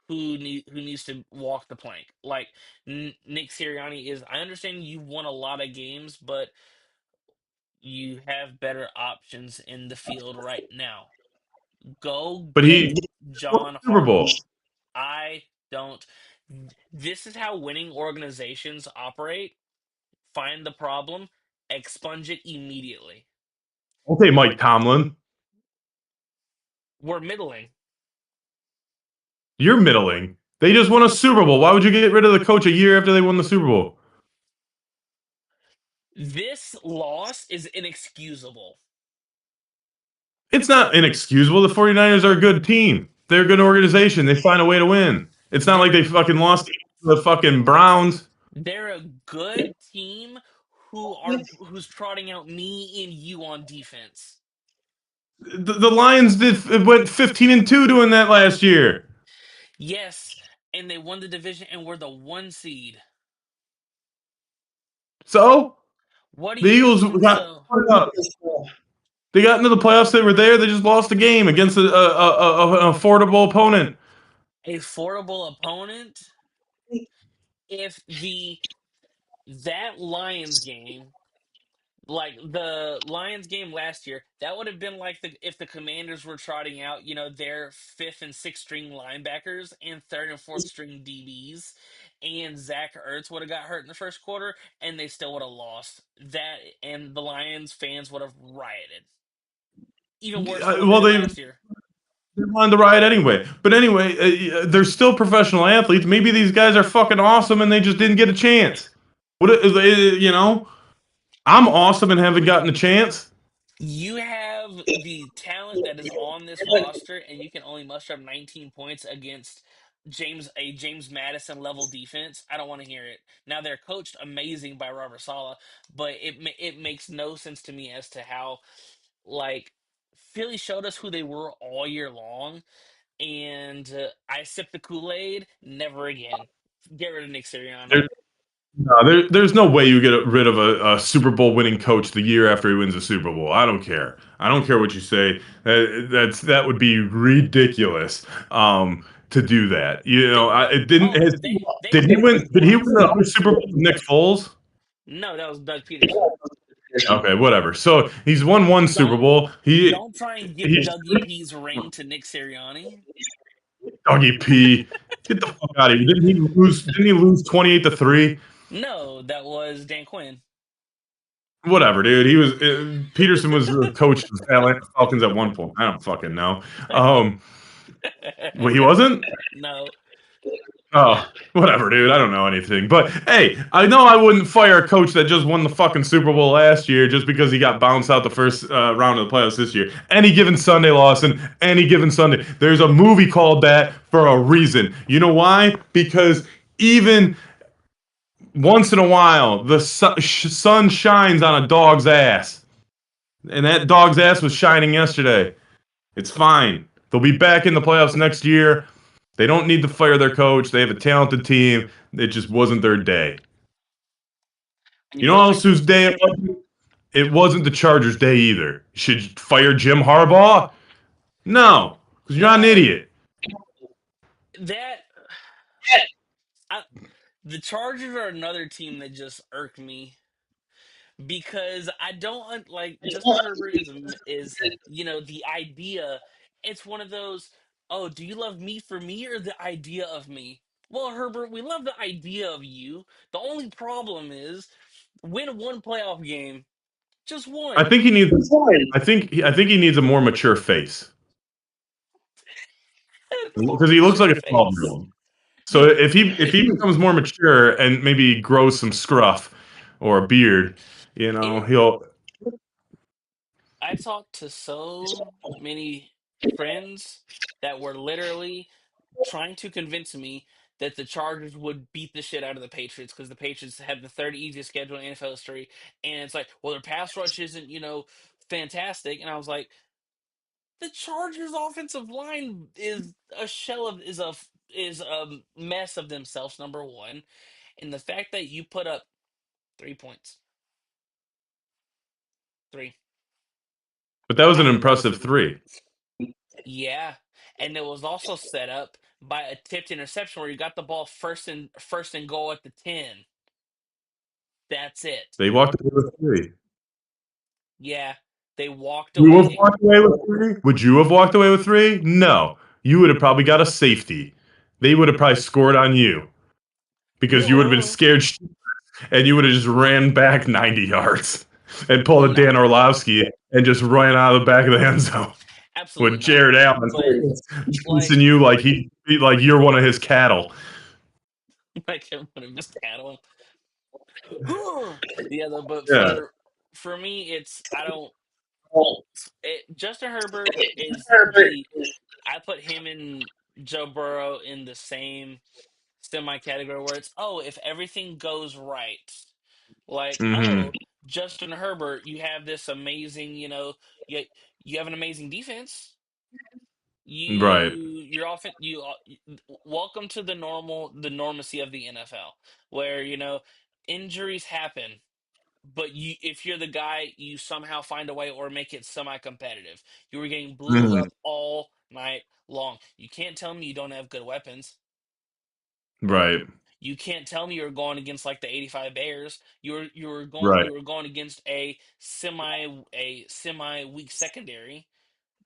who needs to walk the plank. Like Nick Sirianni is. I understand you won a lot of games, but you have better options in the field right now. Go But get he won John the Super Bowl. Harbaugh. I don't. This is how winning organizations operate. Find the problem, expunge it immediately. I'll say Mike Tomlin. We're middling. You're middling. They just won a Super Bowl. Why would you get rid of the coach a year after they won the Super Bowl? This loss is inexcusable. It's not inexcusable. The 49ers are a good team. They're a good organization. They find a way to win. It's not like They're they fucking lost to the fucking Browns. they're a good team who's trotting out me and you on defense. The Lions went 15-2 doing that last year. Yes, and they won the division and we're the one seed. So What do the you Eagles mean? got So put up. They got into the playoffs. They were there. They just lost a game against an affordable opponent. A affordable opponent. If the that Lions game, like the Lions game last year, that would have been like if the Commanders were trotting out, their fifth and sixth string linebackers and third and fourth string DBs, and Zach Ertz would have got hurt in the first quarter, and they still would have lost. That and the Lions fans would have rioted, even worse than what they Well, did they last year. wanted the riot anyway. But anyway, they're still professional athletes. Maybe these guys are fucking awesome and they just didn't get a chance. What you know? I'm awesome and haven't gotten a chance. You have the talent that is on this roster, and you can only muster up 19 points against James Madison level defense. I don't want to hear it. Now they're coached amazing by Robert Saleh, but it makes no sense to me as to how, like, Philly showed us who they were all year long, and I sipped the Kool-Aid. Never again. Get rid of Nick Sirianni. There, no, there's no way you get rid of a Super Bowl winning coach the year after he wins a Super Bowl. I don't care. I don't care what you say. That would be ridiculous. To do that, They it didn't. oh they Did he win? Did he win once. the other Super Bowl with Nick Foles? No, that was Doug Peterson. Okay, whatever. So he's won one Super Don't Bowl. don't try and give He's Dougie P's ring to Nick Sirianni. Doggy P. Get the fuck out of here! Didn't he lose? Didn't he lose 28-3? No, that was Dan Quinn. Whatever, dude. He was Peterson was the coach of the Atlanta Falcons at one point. I don't fucking know. Well, he wasn't. No. Oh, whatever, dude. I don't know anything. But hey, I know I wouldn't fire a coach that just won the fucking Super Bowl last year just because he got bounced out the first round of the playoffs this year. Any given Sunday, Lawson. Any given Sunday. There's a movie called that for a reason. You know why? Because even once in a while, the sun shines on a dog's ass. And that dog's ass was shining yesterday. It's fine. They'll be back in the playoffs next year. They don't need to fire their coach. They have a talented team. It just wasn't their day. And You you know know else what? whose day it wasn't? It wasn't the Chargers' day either. Should you fire Jim Harbaugh? No, because you're not an No, idiot. that I, the Chargers are another team that just irk me because I don't like Justin Herbert is the idea. It's one of those. Oh, do you love me for me or the idea of me? Well, Herbert, we love the idea of you. The only problem is win one playoff game, just I one. think he needs. I think he needs a more mature face More because he looks mature like a 12 year face. old. So You, if he becomes more mature and maybe grows some scruff or a beard, it. he'll. I talked to so many friends that were literally trying to convince me that the Chargers would beat the shit out of the Patriots because the Patriots have the third easiest schedule in NFL history, and it's like, well, their pass rush isn't fantastic, and I was like, the Chargers' offensive line is a shell of is a mess of themselves. Number one, and the fact that you put up 3 points, three, But that was an I impressive three. yeah, and it was also set up by a tipped interception where you got the ball first and goal at the 10. That's it. They walked away with three. Yeah, they walked You have away. walked away with three? Would you have walked away with three? No. You would have probably got a safety. They would have probably scored on you because you would have been No, scared and you would have just ran back 90 yards and pulled a not Dan Orlovsky and just ran out of the back of the end zone absolutely with not. Jared Allen But chasing like, you like like you're one of his cattle. like everyone have missed Adam. Yeah, though. But Yeah. for me, it's I don't. Justin Herbert is the. I put him and Joe Burrow in the same semi category where it's if everything goes right, like Hmm. Justin Herbert, you have this amazing you you have an amazing defense. Right. You're often welcome to the normacy of the NFL where injuries happen, but if you're the guy, you somehow find a way or make it semi-competitive. You were getting blew Mhm. up all night long. You can't tell me you don't have good weapons. Right. You can't tell me you're going against like the '85 Bears. Right. you were going against a semi weak secondary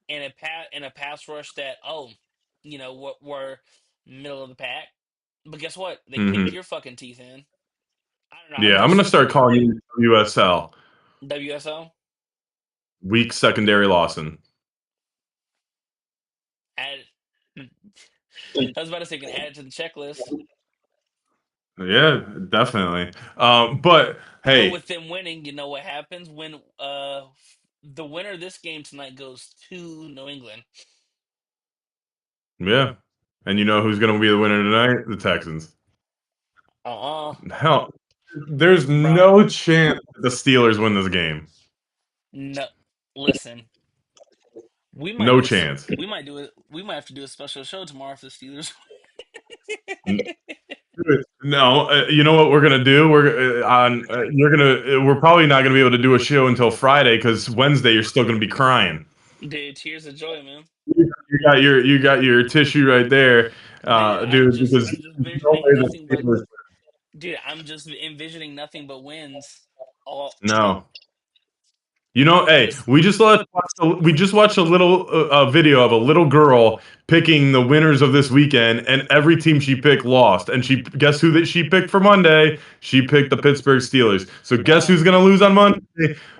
and a pass rush that, what were middle of the pack. But guess what? They kicked Hmm. your fucking teeth in. I don't know. I'm Yeah, I'm gonna just start calling you USL, WSO. weak secondary Lawson. Add. I was about to say, can add it to the checklist. Yeah, definitely. But But hey, with them winning, you know what happens when the winner of this game tonight goes to New England. yeah, and you know who's gonna be the winner tonight? The Texans. Uh-uh. Hell, there's Bruh. no chance that the Steelers win this game. No. Listen, No chance. we might have to do a special show tomorrow if the Steelers. No, you know what we're gonna do? We're probably not gonna be able to do a show until Friday because Wednesday you're still gonna be crying. Dude, tears of joy, man. You got your tissue right there, Dude, dude. Because I'm just there's no envisioning way the nothing but Steelers. dude, I'm just envisioning nothing but wins. All No. You know, hey, just we just watched a little video of a little girl picking the winners of this weekend, and every team she picked lost. And she guess who that she picked for Monday? She picked the Pittsburgh Steelers. So guess uh who's going to lose on Monday?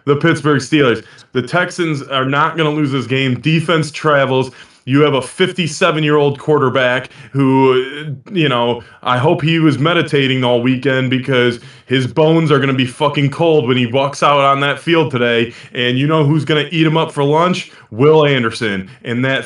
The Pittsburgh Steelers. The Texans are not going to lose this game. Defense travels. You have a 57-year-old quarterback who, I hope he was meditating all weekend because his bones are going to be fucking cold when he walks out on that field today. And you know who's going to eat him up for lunch? Will Anderson and that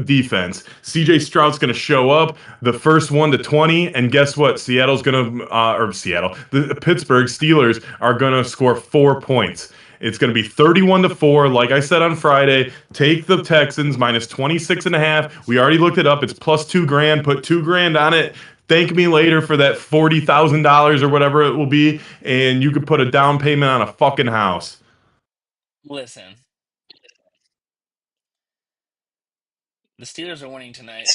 defense. CJ Stroud's going to show up the first 1 to 20, and guess what? The Pittsburgh Steelers are going to score 4 points. It's going to be 31-4. Like I said on Friday, take the Texans minus 26.5. We already looked it up. It's plus 2 grand. Put 2 grand on it. Thank me later for that $40,000 or whatever it will be, and you could put a down payment on a fucking house. listen, the Steelers are winning tonight.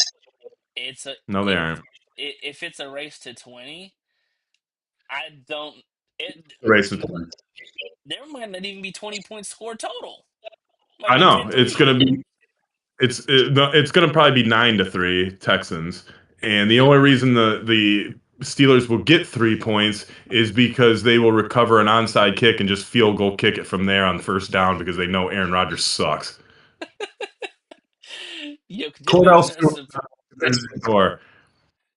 It's a No, they it, aren't. if it's a race to 20, I don't it Race with them. there might not even be 20 points scored total. Might I be know it's 10-3. gonna be. It's gonna probably be 9-3 Texans, and the only reason the Steelers will get 3 points is because they will recover an onside kick and just field goal kick it from there on first down because they know Aaron Rodgers sucks. Yo, Cordell Stewart. Or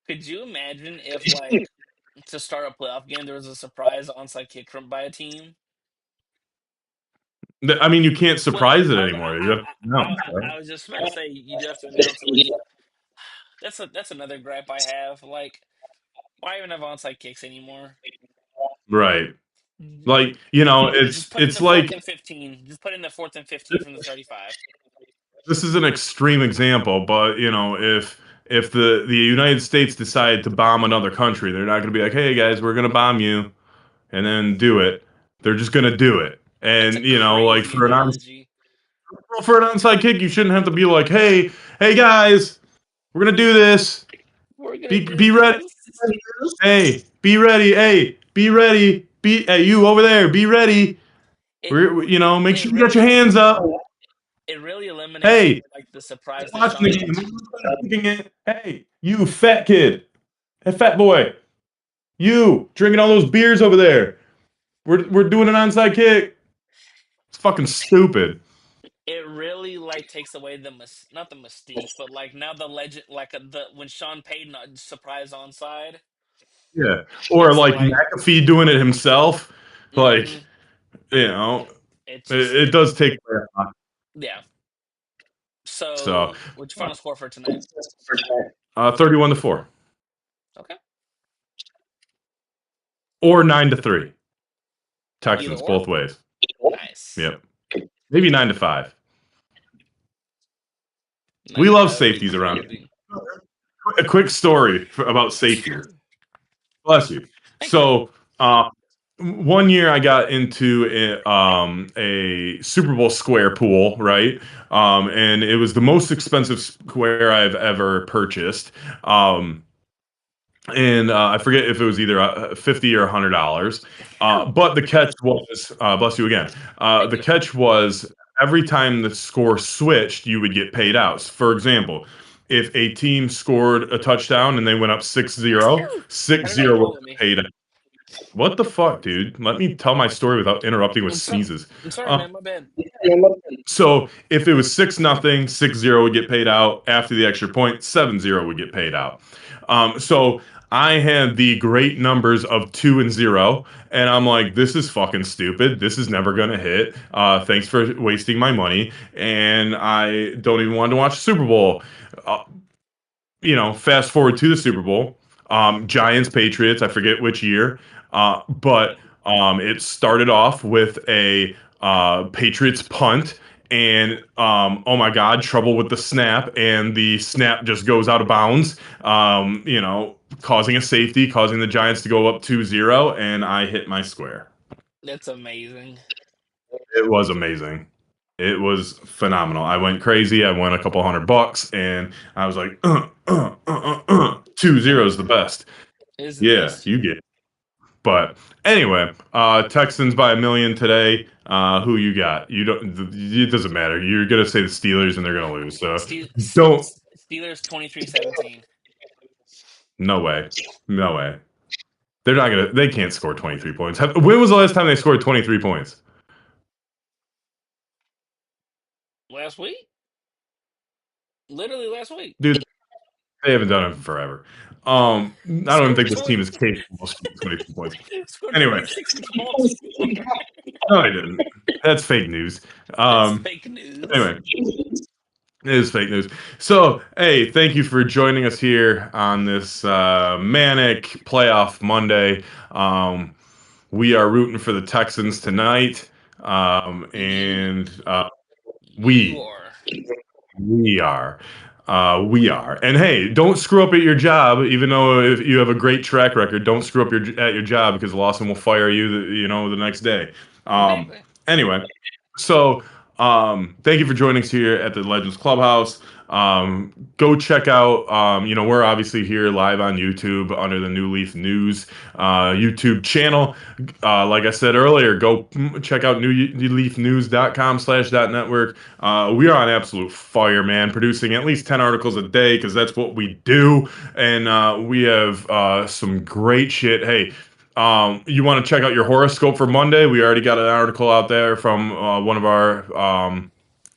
could you imagine if like to start a playoff game there was a surprise onside kick from by a team? I mean, you can't Well, surprise it anymore. You have to announce, right? I was just about to say you do have to announce it, which that's another gripe I have. Like, why even have onside kicks anymore? Right. Mm, Like, just put in it's the fourth like and 15. Just put in the fourth and 15 from the 35. this is an extreme example, but if the United States decide to bomb another country, they're not going to be like, "Hey guys, we're going to bomb you," and then do it. They're just going to do it. That's a And like crazy analogy. for an onside kick, you shouldn't have to be like, "Hey guys, we're going to do this. We're gonna do Be ready. this. Hey, be ready. Hey, be ready. Be hey, you over there. Be ready. It Make it sure you got your really hands up. it really eliminates Hey, like the surprise that watching the Sean. game. Looking at, hey, you fat kid. Hey, fat boy. You drinking all those beers over there. We're doing an onside kick. It's fucking stupid. It really like takes away not the mystique, but like now the legend, like the when Sean Payton surprise onside. Yeah. Or It's like like, McAfee doing it himself. Like, mm-hmm. you know, It just it does take away a lot. yeah. So, So, what's your final score for tonight? 31-4 Okay, or 9-3. either Texans or. both ways. Nice. Yep. Maybe 9-5. Nine We to love five would be safeties around crazy. here. A quick story about safety. Bless you. Thank you. So, one year I got into a Super Bowl square pool, right? And it was the most expensive square I've ever purchased. Um, and I forget if it was either 50 or $100. Whew. But the catch was, bless you again. Thank The you. catch was every time the score switched, you would get paid out. For example, if a team scored a touchdown and they went up 6-0, Phew. How six did that zero go would with me? get paid. What the fuck, dude? Let me tell my story without interrupting with I'm sorry. sneezes. I'm sorry, Um, man. My bad. so if it was 6-0, 6-0 would get paid out. After the extra point, 7-0 would get paid out. So I had the great numbers of 2-0, and I'm like, this is fucking stupid. This is never gonna hit. Thanks for wasting my money, and I don't even want to watch Super Bowl. Uh, Fast forward to the Super Bowl, Giants Patriots. I forget which year, but it started off with a Patriots punt, and oh my God, trouble with the snap, and the snap just goes out of bounds. Causing a safety, causing the Giants to go up 2-0, and I hit my square. That's amazing. It was amazing. It was phenomenal. I went crazy. I won a couple $100, and I was like, 2-0 is the best. It is the Yeah, best. you get it. But anyway, Texans by a million today. Who you got? You don't. It doesn't matter. You're gonna say the Steelers, and they're gonna lose. So don't. Steelers 23-17. No way. No way. They're not gonna. They can't score 23 points. When was the last time they scored 23 points, Last week? Literally last week. dude? They haven't done it in forever. I don't even Scored think this 20. team is capable of scoring 22 points. Scored Anyway, 26 in Baltimore. no, I didn't. That's fake news. That's Um, fake news. anyway, it is fake news. So, hey, thank you for joining us here on this manic playoff Monday. We are rooting for the Texans tonight, You and you we are. we are. We are. And hey, don't screw up at your job, even though if you have a great track record, don't screw up at your job because Lawson will fire you, the next day. Um, Exactly. anyway, so thank you for joining us here at the Legends Clubhouse. Go check out, we're obviously here live on YouTube under the New Leaf News YouTube channel. Like I said earlier, go check out newleafnews.com/network. We are on absolute fire, man, producing at least 10 articles a day because that's what we do. And we have some great shit. Hey, you want to check out your horoscope for Monday? We already got an article out there from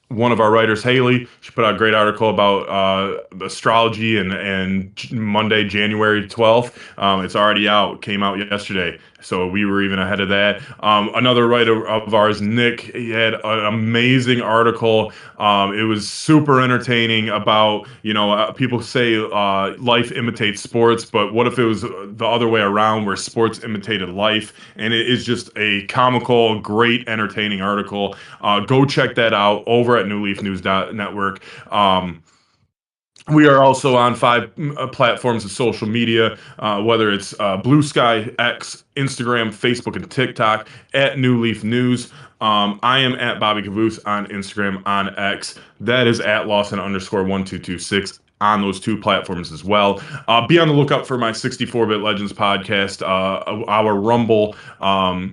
one of our writers, Haley. She put out a great article about astrology and Monday, January 12th. It's already out. Came out yesterday. So we were even ahead of that. Another writer of ours, Nick, he had an amazing article. It was super entertaining about, people say life imitates sports, but what if it was the other way around where sports imitated life? And it is just a comical, great, entertaining article. Go check that out over at newleafnews.network. We are also on 5 platforms of social media, whether it's Blue Sky, X, Instagram, Facebook, and TikTok at New Leaf News. I am at Bobby Kaboose on Instagram, on X. That is at Lawson_1226 on those 2 platforms as well. Be on the lookout for my 64-Bit Legends podcast, our Rumble,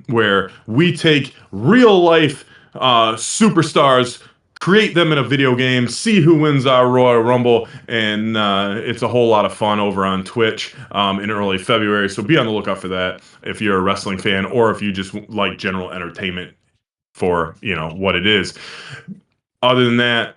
where we take real life superstars, create them in a video game, see who wins our Royal Rumble, and it's a whole lot of fun over on Twitch in early February. So be on the lookout for that if you're a wrestling fan or if you just like general entertainment for what it is. Other than that,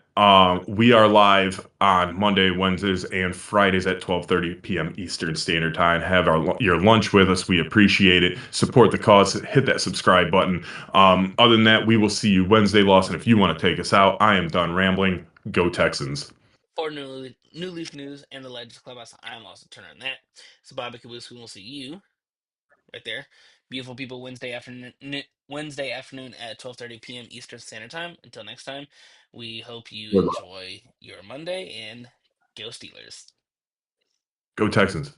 we are live on Monday, Wednesdays, and Fridays at 12:30 p.m. Eastern Standard Time. Have your lunch with us. We appreciate it. Support the cause. Hit that subscribe button. Other than that, we will see you Wednesday, Lawson. If you want to take us out, I am done rambling. Go Texans. For New Leaf News and the Legends Clubhouse, I'm also turning on that. So Bobby Caboose, we will see you right there. Beautiful people, Wednesday afternoon at 12:30 p.m. Eastern Standard Time. Until next time, we hope you enjoy your Monday and go Steelers. Go Texans.